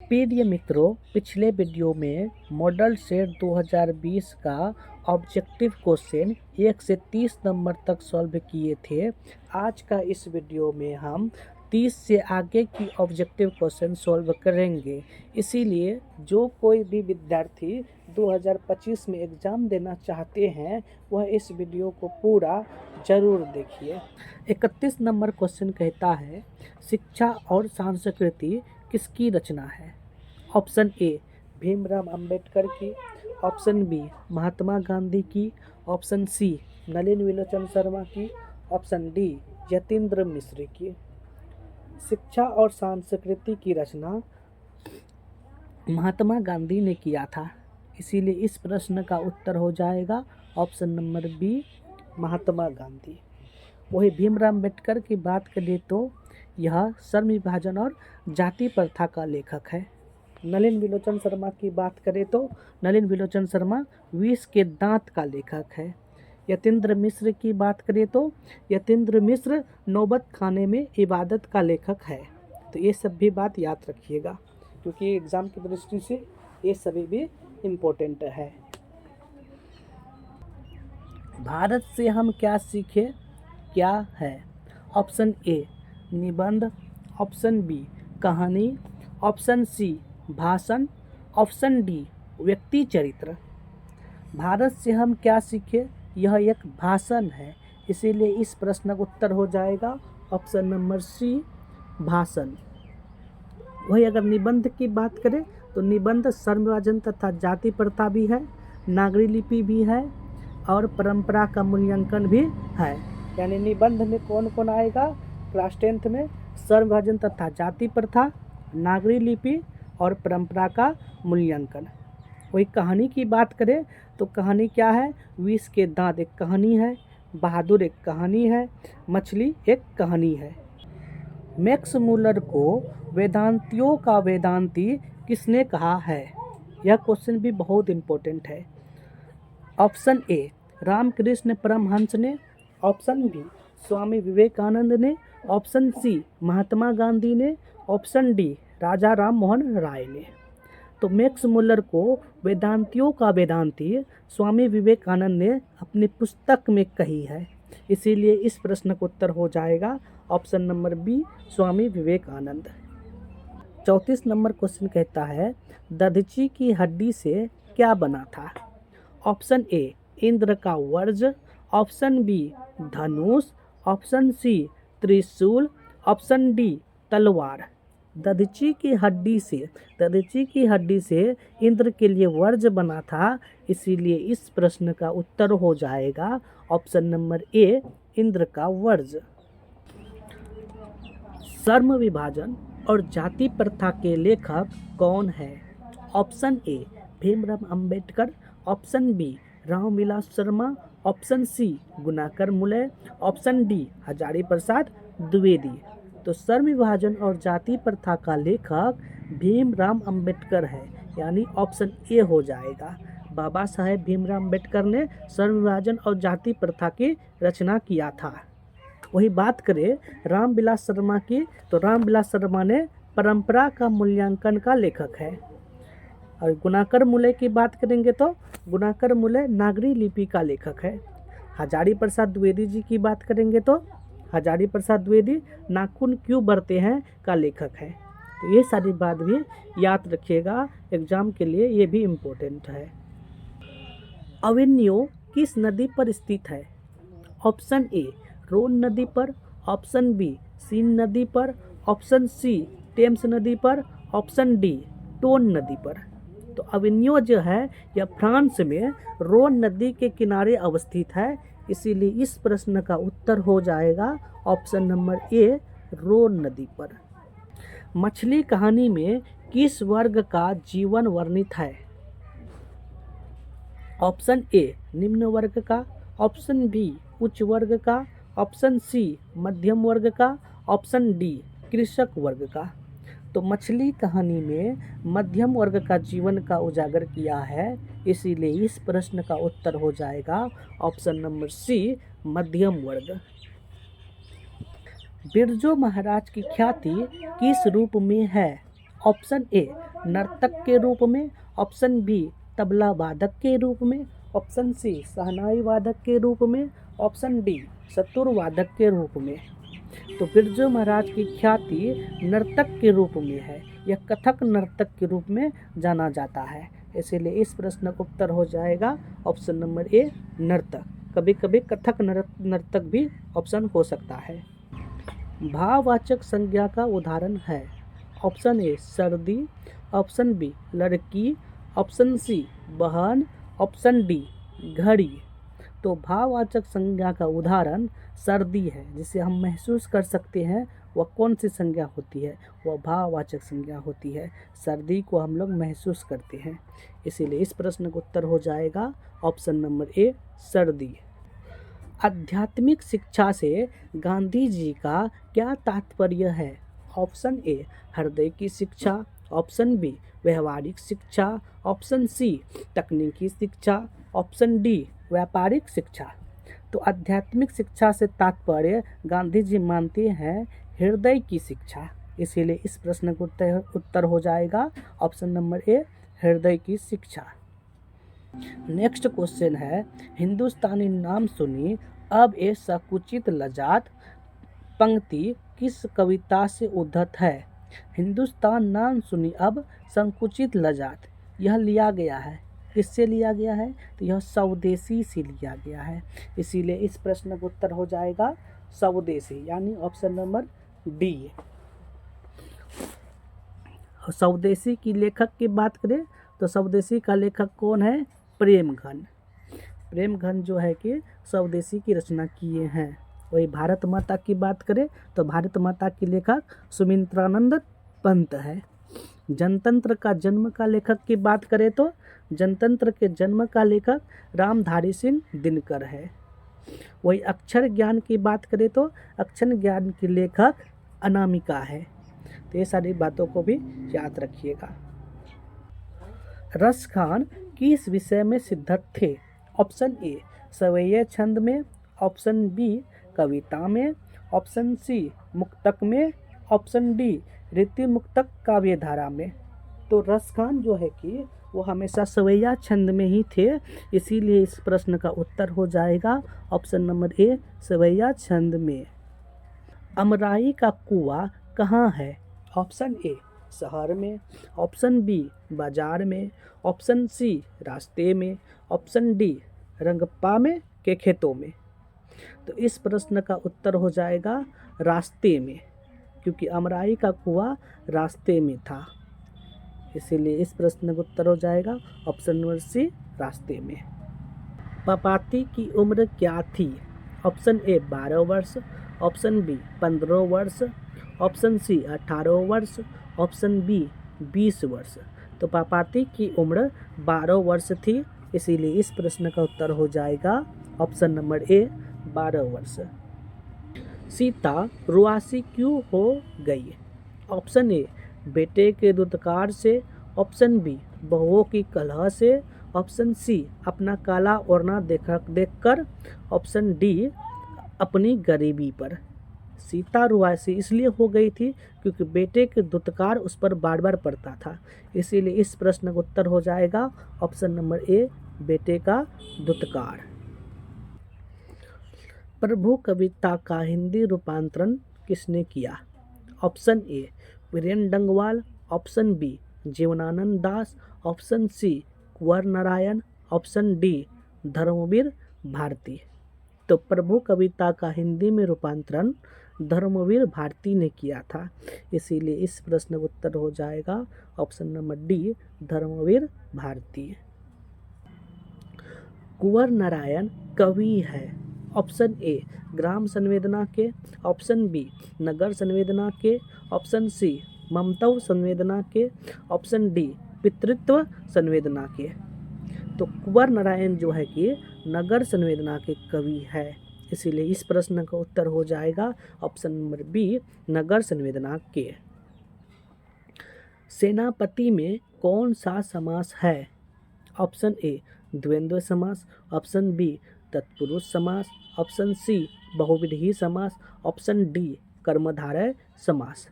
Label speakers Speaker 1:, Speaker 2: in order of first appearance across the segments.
Speaker 1: प्रिय मित्रों, पिछले वीडियो में मॉडल सेट 2020 का ऑब्जेक्टिव क्वेश्चन 1 से 30 नंबर तक सॉल्व किए थे। आज का इस वीडियो में हम 30 से आगे की ऑब्जेक्टिव क्वेश्चन सॉल्व करेंगे। इसीलिए जो कोई भी विद्यार्थी 2025 में एग्ज़ाम देना चाहते हैं वह इस वीडियो को पूरा ज़रूर देखिए। 31 नंबर क्वेश्चन कहता है, शिक्षा और संस्कृति किसकी रचना है? ऑप्शन ए भीमराव अंबेडकर की, ऑप्शन बी महात्मा गांधी की, ऑप्शन सी नलिन विलोचन शर्मा की, ऑप्शन डी यतीन्द्र मिश्र की। शिक्षा और संस्कृति की रचना महात्मा गांधी ने किया था, इसीलिए इस प्रश्न का उत्तर हो जाएगा option number B Mahatma Gandhi. वही भीमराव अंबेडकर की बात करें तो यह श्रम विभाजन और जाति प्रथा का लेखक है। नलिन विलोचन शर्मा की बात करें तो नलिन विलोचन शर्मा विष के दांत का लेखक है। यतीन्द्र मिश्र की बात करें तो यतीन्द्र मिश्र नौबत खाने में इबादत का लेखक है। तो ये सब भी बात याद रखिएगा, क्योंकि एग्ज़ाम की दृष्टि से ये सभी भी इम्पोर्टेंट है। भारत से हम क्या सीखे क्या है? ऑप्शन ए निबंध, ऑप्शन बी कहानी, ऑप्शन सी भाषण, ऑप्शन डी व्यक्ति चरित्र। भारत से हम क्या सीखे यह एक भाषण है, इसीलिए इस प्रश्न का उत्तर हो जाएगा ऑप्शन नंबर सी भाषण। वही अगर निबंध की बात करें तो निबंध श्रम विभाजन तथा जाति प्रथा भी है, नागरी लिपि भी है और परंपरा का मूल्यांकन भी है। यानी निबंध में कौन कौन आएगा क्लास 10th में? श्रम विभाजन तथा जाति प्रथा, नागरी लिपि और परंपरा का मूल्यांकन। वही कहानी की बात करें तो कहानी क्या है? विष के दांत एक कहानी है, बहादुर एक कहानी है, मछली एक कहानी है। मैक्स मुलर को वेदांतियों का वेदांती किसने कहा है? यह क्वेश्चन भी बहुत इम्पोर्टेंट है। ऑप्शन ए रामकृष्ण परमहंस ने, ऑप्शन बी स्वामी विवेकानंद ने, ऑप्शन सी महात्मा गांधी ने, ऑप्शन डी राजा राम मोहन राय ने। तो मैक्स मुलर को वेदांतियों का वेदांती स्वामी विवेकानंद ने अपनी पुस्तक में कही है, इसीलिए इस प्रश्न का उत्तर हो जाएगा option number B Swami Vivekananda. 34 number question कहता है, दधीची की हड्डी से क्या बना था? ऑप्शन ए इंद्र का वज्र, ऑप्शन बी धनुष, ऑप्शन सी त्रिशूल, ऑप्शन डी तलवार। दधीची की हड्डी से इंद्र के लिए वज्र बना था, इसीलिए इस प्रश्न का उत्तर हो जाएगा ऑप्शन नंबर ए इंद्र का वज्र। श्रम विभाजन और जाति प्रथा के लेखक कौन है? Option A Bhimrao Ambedkar, option B Ramvilas Sharma, option C Gunakar Mule, option D Hazari Prasad Dwivedi. तो श्रम विभाजन और जाति प्रथा का लेखक भीमराव अंबेडकर है, यानी ऑप्शन ए हो जाएगा। बाबा साहेब भीमराव अंबेडकर ने श्रम विभाजन और जाति प्रथा की रचना किया था। वही बात करें रामविलास शर्मा की तो रामविलास शर्मा ने परंपरा का मूल्यांकन का लेखक है। और गुणाकर मुले की बात करेंगे तो गुणाकर मुले नागरी लिपि का लेखक है। हजारी प्रसाद द्विवेदी जी की बात करेंगे तो हजारी प्रसाद द्विवेदी नाखून क्यों बढ़ते हैं का लेखक है। तो ये सारी बात भी याद रखिएगा, एग्जाम के लिए ये भी इम्पोर्टेंट है। अवेन्यू किस नदी पर स्थित है? ऑप्शन ए रोन नदी पर, ऑप्शन बी सीन नदी पर, ऑप्शन सी टेम्स नदी पर, ऑप्शन डी टोन नदी पर। तो अवेन्यू जो है यह फ्रांस में रोन नदी के किनारे अवस्थित है, इसीलिए इस प्रश्न का उत्तर हो जाएगा ऑप्शन नंबर ए रोन नदी पर। मछली कहानी में किस वर्ग का जीवन वर्णित है? ऑप्शन ए निम्न वर्ग का, ऑप्शन बी उच्च वर्ग का, ऑप्शन सी मध्यम वर्ग का, ऑप्शन डी कृषक वर्ग का। तो मछली कहानी में मध्यम वर्ग का जीवन का उजागर किया है, इसीलिए इस प्रश्न का उत्तर हो जाएगा ऑप्शन नंबर सी मध्यम वर्ग। बिरजू महाराज की ख्याति किस रूप में है? ऑप्शन ए नर्तक के रूप में, ऑप्शन बी तबला वादक के रूप में, ऑप्शन सी शहनाई वादक के रूप में, ऑप्शन डी सतुर वादक के रूप में। तो बिरजू महाराज की ख्याति नर्तक के रूप में है, यह कथक नर्तक के रूप में जाना जाता है। इसीलिए इस प्रश्न का उत्तर हो जाएगा ऑप्शन नंबर ए नर्तक। कभी कभी कथक नर्तक भी ऑप्शन हो सकता है। भाववाचक संज्ञा का उदाहरण है, ऑप्शन ए सर्दी, ऑप्शन बी लड़की, ऑप्शन सी बहन, ऑप्शन डी घड़ी। तो भाववाचक संज्ञा का उदाहरण सर्दी है, जिसे हम महसूस कर सकते हैं। वह कौन सी संज्ञा होती है? वह भाववाचक संज्ञा होती है। सर्दी को हम लोग महसूस करते हैं। इसीलिए इस प्रश्न का उत्तर हो जाएगा ऑप्शन नंबर ए सर्दी। आध्यात्मिक शिक्षा से गांधी जी का क्या तात्पर्य है? ऑप्शन ए हृदय की शिक्षा, ऑप्शन बी व्यवहारिक शिक्षा, ऑप्शन सी तकनीकी शिक्षा, ऑप्शन डी व्यापारिक शिक्षा। तो आध्यात्मिक शिक्षा से तात्पर्य गांधी जी मानते हैं हृदय की शिक्षा। इसीलिए इस प्रश्न का उत्तर हो जाएगा ऑप्शन नंबर ए हृदय की शिक्षा। नेक्स्ट क्वेश्चन है, हिंदुस्तानी नाम सुनी अब ए संकुचित लजात पंक्ति किस कविता से उद्धत है? हिंदुस्तान नाम सुनी अब संकुचित लजात, यह लिया गया है, किससे लिया गया है? तो यह स्वदेशी से लिया गया है। इसीलिए इस प्रश्न का उत्तर हो जाएगा स्वदेशी, यानी ऑप्शन नंबर डी। स्वदेशी की लेखक की बात करें तो स्वदेशी का लेखक कौन है? प्रेमघन। प्रेमघन जो है कि स्वदेशी की रचना किए हैं। वही भारत माता की बात करें तो भारत माता की लेखक सुमित्रानंद पंत है। जनतंत्र का जन्म का लेखक की बात करें तो जनतंत्र के जन्म का लेखक रामधारी सिंह दिनकर है। वही अक्षर ज्ञान की बात करें तो अक्षर ज्ञान की लेखक अनामिका है। तो ये सारी बातों को भी याद रखिएगा। रस खान किस विषय में सिद्धत थे? ऑप्शन ए सवैये छंद में, ऑप्शन बी कविता में, ऑप्शन सी मुक्तक में, ऑप्शन डी रीति मुक्तक काव्य धारा में। तो रस खान जो है कि वो हमेशा सवैया छंद में ही थे। इसीलिए इस प्रश्न का उत्तर हो जाएगा ऑप्शन नंबर ए सवैया छंद में। अमराई का कुआं कहाँ है? ऑप्शन ए शहर में, ऑप्शन बी बाजार में, ऑप्शन सी रास्ते में, ऑप्शन डी रंगप्पा में के खेतों में। तो इस प्रश्न का उत्तर हो जाएगा रास्ते में, क्योंकि अमराई का कुआं रास्ते में था। इसीलिए इस प्रश्न का उत्तर हो जाएगा ऑप्शन नंबर सी रास्ते में। पापाती की उम्र क्या थी? ऑप्शन ए 12 वर्ष, ऑप्शन बी 15 वर्ष, ऑप्शन सी 18 वर्ष, ऑप्शन बी 20 वर्ष। तो पापाती की उम्र 12 वर्ष थी। इसीलिए इस प्रश्न का उत्तर हो जाएगा ऑप्शन नंबर ए 12 वर्ष। सीता रुआसी क्यों हो गई? ऑप्शन ए बेटे के दुत्कार से, ऑप्शन बी बहुओं की कलह से, ऑप्शन सी अपना काला ओढ़ना देखकर, ऑप्शन डी अपनी गरीबी पर। सीता रुआसी इसलिए हो गई थी क्योंकि बेटे के दुत्कार उस पर बार बार पड़ता था। इसीलिए इस प्रश्न का उत्तर हो जाएगा ऑप्शन नंबर ए बेटे का दुत्कार। प्रभु कविता का हिंदी रूपांतरण किसने किया? Option A Virendra Dangwal, option B Jibanananda Das, option C Kunwar Narayan, option D Dharamvir Bharati. तो प्रभु कविता का हिंदी में रूपांतरण धर्मवीर भारती ने किया था। इसीलिए इस प्रश्न का उत्तर हो जाएगा option number D Dharamvir Bharati. Kunwar Narayan कवि है। ऑप्शन ए ग्राम संवेदना के, ऑप्शन बी नगर संवेदना के, ऑप्शन सी ममतव संवेदना के, ऑप्शन डी पितृत्व संवेदना के। तो कुंवर नारायण जो है कि नगर संवेदना के कवि है। इसीलिए इस प्रश्न का उत्तर हो जाएगा ऑप्शन नंबर बी नगर संवेदना के। सेनापति में कौन सा समास है? ऑप्शन ए द्वंद्व समास, ऑप्शन बी तत्पुरुष समास, ऑप्शन सी बहुविधि समास, ऑप्शन डी कर्मधारय समास।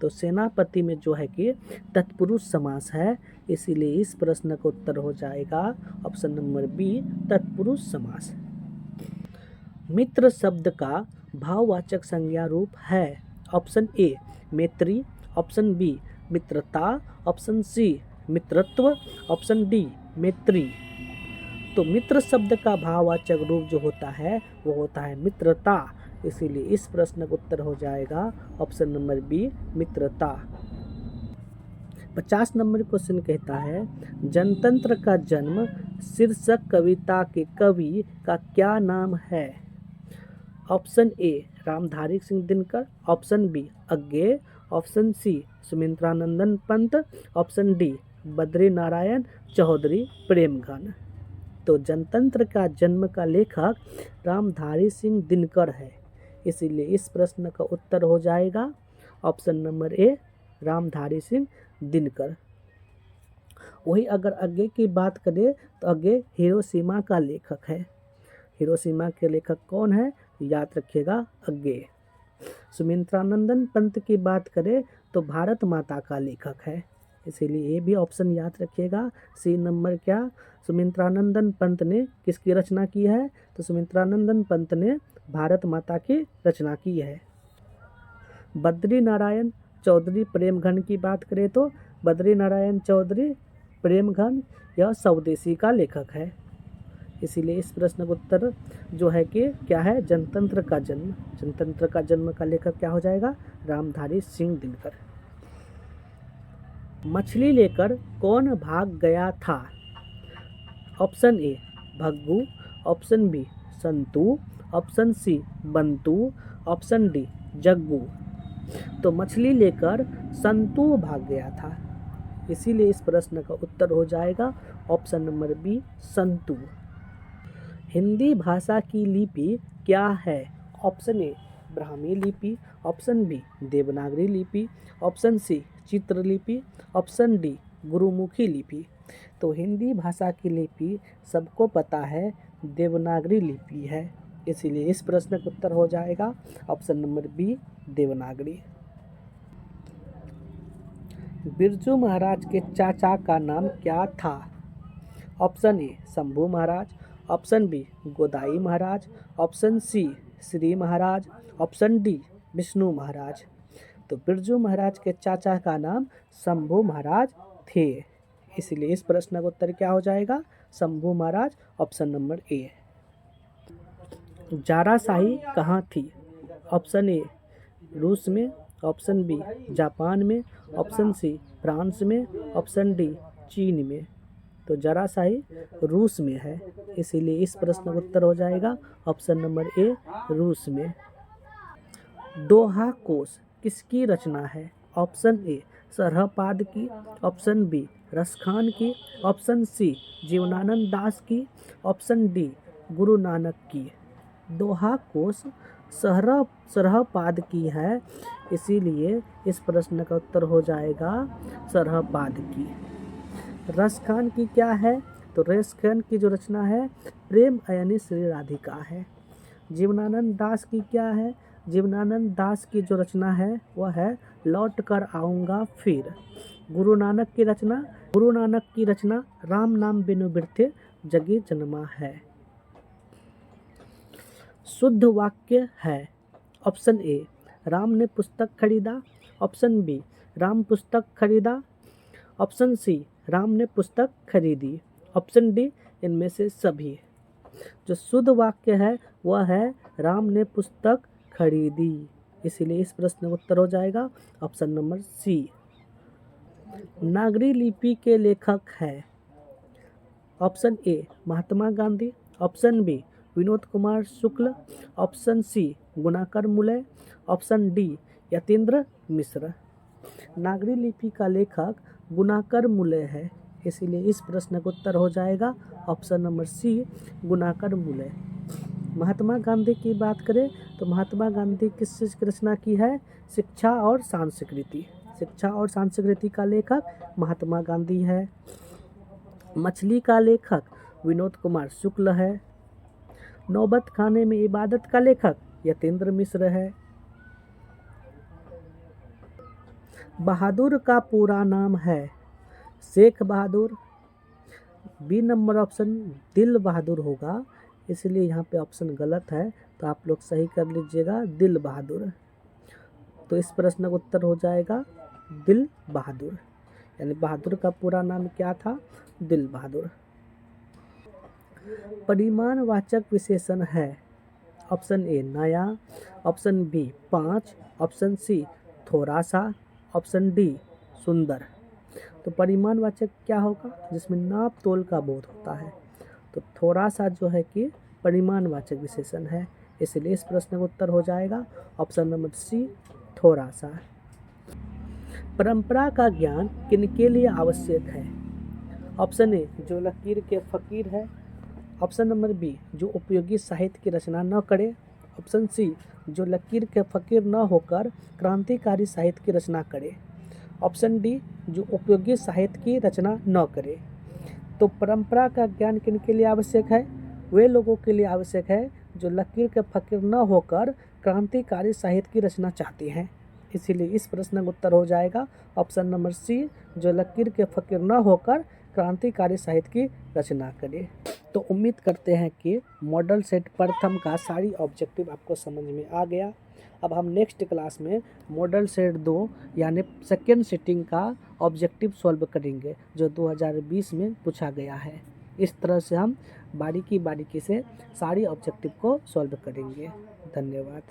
Speaker 1: तो सेनापति में जो है कि तत्पुरुष समास है, इसीलिए इस प्रश्न का उत्तर हो जाएगा ऑप्शन नंबर बी, तत्पुरुष समास। मित्र शब्द का भाववाचक संज्ञा रूप है। ऑप्शन ए मैत्री, ऑप्शन बी मित्रता, ऑप्शन सी मित्रत्व, ऑप्शन डी मैत्री। तो मित्र शब्द का भाववाचक रूप जो होता है वो होता है मित्रता, इसीलिए इस प्रश्न का उत्तर हो जाएगा ऑप्शन नंबर बी, मित्रता। 50 नंबर क्वेश्चन कहता है जनतंत्र का जन्म शीर्षक कविता के कवि का क्या नाम है। Option A Ramdhari Singh Dinkar, option B Agyeya, option C Sumitranandan Pant, option D Badri Narayan Chaudhary Premghan. तो जनतंत्र का जन्म का लेखक रामधारी सिंह दिनकर है, इसीलिए इस प्रश्न का उत्तर हो जाएगा option number A, Ramdhari Singh Dinkar. वही अगर अज्ञे की बात करें तो अज्ञे हिरोशिमा का लेखक है। हिरोशिमा के लेखक कौन है, याद रखिएगा अज्ञे। सुमित्रानंदन पंत की बात करें तो भारत माता का लेखक है, इसीलिए ये भी ऑप्शन याद रखिएगा। सी नंबर क्या, सुमित्रानंदन पंत ने किसकी रचना की है, तो सुमित्रानंदन पंत ने भारत माता की रचना की है। बद्री नारायण चौधरी प्रेमघन की बात करें तो बद्री नारायण चौधरी प्रेमघन यह स्वदेशी का लेखक है, इसीलिए इस प्रश्न का उत्तर जो है कि क्या है, जनतंत्र का जन्म। जनतंत्र का जन्म का लेखक क्या हो जाएगा, रामधारी सिंह दिनकर। मछली लेकर कौन भाग गया था। Option A Bhaggu, option B Santu, option C Bantu, option D Jaggu. तो मछली लेकर संतू भाग गया था, इसीलिए इस प्रश्न का उत्तर हो जाएगा option number B, Santu. Hindi भाषा की लिपि क्या है। ऑप्शन ए ब्राह्मी लिपि, ऑप्शन बी देवनागरी लिपि, ऑप्शन सी चित्रलिपि, ऑप्शन डी गुरुमुखी लिपि। तो हिंदी भाषा की लिपि सबको पता है देवनागरी लिपि है, इसीलिए इस प्रश्न का उत्तर हो जाएगा option number B, Devanagari. Birju Maharaj के चाचा का नाम क्या था। Option A Shambhu Maharaj, option B Godai Maharaj, option C Shri Maharaj, option D Vishnu Maharaj. तो बिरजू महाराज के चाचा का नाम शंभू महाराज थे, इसलिए इस प्रश्न का उत्तर क्या हो जाएगा, Shambhu Maharaj, option number A. जाराशाही कहाँ थी। ऑप्शन ए रूस में, ऑप्शन बी जापान में, ऑप्शन सी फ्रांस में, ऑप्शन डी चीन में। तो जाराशाही रूस में है, इसीलिए इस प्रश्न का उत्तर हो जाएगा ऑप्शन नंबर ए, रूस में। दोहा कोश किसकी रचना है। ऑप्शन ए सरहपाद की, ऑप्शन बी रसखान की, ऑप्शन सी जीवनानंद दास की, ऑप्शन डी गुरु नानक की। दोहा कोश सरहपाद की है, इसीलिए इस प्रश्न का उत्तर हो जाएगा सरहपाद की। रसखान की क्या है, तो रसखान की जो रचना है प्रेम अयनी श्री राधिका है। जीवनानंद दास की क्या है, जीवनानंद दास की जो रचना है वह है लौट कर आऊँगा फिर। गुरु नानक की रचना राम नाम बिनु बिरथे जगी जन्मा है। शुद्ध वाक्य है। ऑप्शन ए राम ने पुस्तक खरीदा, ऑप्शन बी राम पुस्तक खरीदा, ऑप्शन सी राम ने पुस्तक खरीदी, ऑप्शन डी इनमें से सभी। जो शुद्ध वाक्य है वह है राम ने पुस्तक खरीदी, इसीलिए इस प्रश्न का उत्तर हो जाएगा ऑप्शन नंबर सी। नागरी लिपि के लेखक है। Option A Mahatma Gandhi, option B Vinod Kumar Shukla, option C Gunakar Mule, option D Yatindra Mishra. Nagari लिपि का लेखक गुणाकर मुले है, इसीलिए इस प्रश्न का उत्तर हो जाएगा ऑप्शन नंबर सी, गुणाकर मुले। महात्मा गांधी की बात करें तो महात्मा गांधी किस चीज़ की रचना की है, शिक्षा और सांस्कृति। शिक्षा और सांस्कृति का लेखक महात्मा गांधी है। मछली का लेखक विनोद कुमार शुक्ल है। नौबत खाने में इबादत का लेखक यतीन्द्र मिश्र है। बहादुर का पूरा नाम है शेख बहादुर। बी नंबर ऑप्शन दिल बहादुर होगा, इसलिए यहाँ पे ऑप्शन गलत है, तो आप लोग सही कर लीजिएगा दिल बहादुर। तो इस प्रश्न का उत्तर हो जाएगा दिल बहादुर, यानी बहादुर का पूरा नाम क्या था, दिल बहादुर। परिमाणवाचक विशेषण है ऑप्शन ए नया, ऑप्शन बी 5, ऑप्शन सी थोड़ा सा, ऑप्शन डी सुंदर। तो परिमाणवाचक क्या होगा, जिसमें नाप तोल का बोध होता है, तो थोड़ा सा जो है कि परिमाणवाचक विशेषण है, इसलिए इस प्रश्न का उत्तर हो जाएगा ऑप्शन नंबर सी थोड़ा सा। परंपरा का ज्ञान किनके लिए आवश्यक है, ऑप्शन ए जो लकीर के फकीर है, ऑप्शन नंबर बी जो उपयोगी साहित्य की रचना न करे, ऑप्शन सी जो लकीर के फकीर न होकर क्रांतिकारी साहित्य की रचना करे, ऑप्शन डी जो उपयोगी साहित्य की रचना न करे। तो परंपरा का ज्ञान किनके लिए आवश्यक है, वे लोगों के लिए आवश्यक है जो लकीर के फकीर न होकर क्रांतिकारी साहित्य की रचना चाहते हैं, इसीलिए इस प्रश्न का उत्तर हो जाएगा ऑप्शन नंबर सी जो लकीर के फकीर न होकर क्रांतिकारी साहित्य की रचना करे। तो उम्मीद करते हैं कि मॉडल सेट प्रथम का सारी ऑब्जेक्टिव आपको समझ में आ गया। अब हम नेक्स्ट क्लास में मॉडल सेट 2 यानी सेकेंड सिटिंग का ऑब्जेक्टिव सॉल्व करेंगे, जो 2020 में पूछा गया है। इस तरह से हम बारीकी से सारी ऑब्जेक्टिव को सॉल्व करेंगे। धन्यवाद।